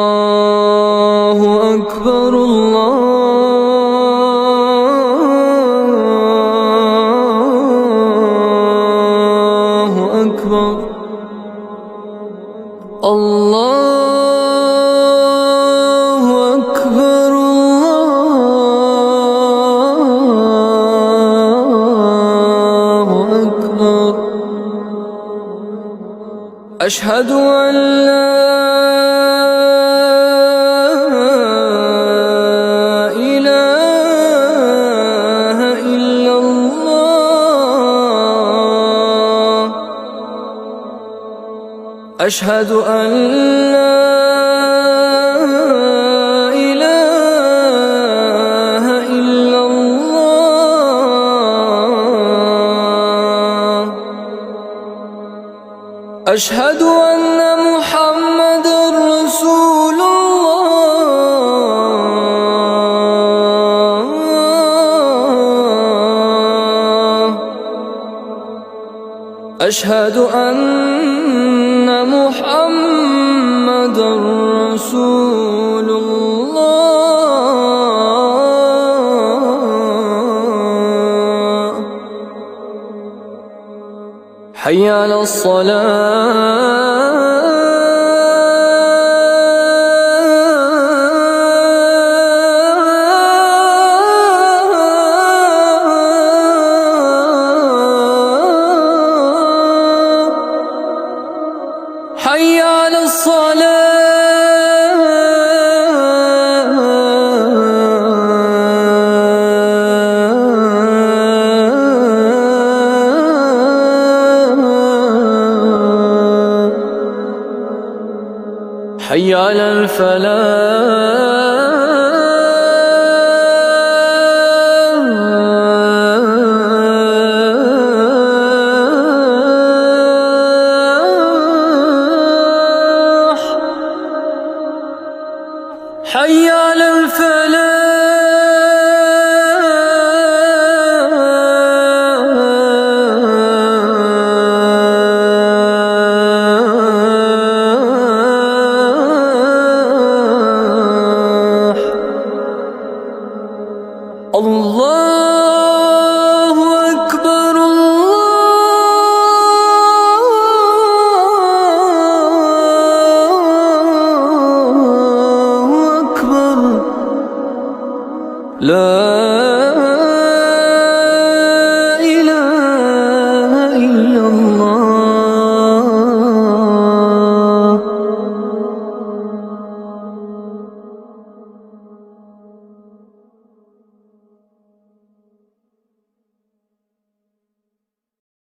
الله أكبر الله أكبر الله أكبر الله أكبر أشهد أن لا إله إلا الله أشهد أن لا إله إلا الله أشهد أن محمدًا رسول الله أشهد أن محمدًا رسول الله حي على الصلاة حي على الصلاة حي على الفلاح حي على الفلاح الله أكبر الله أكبر لا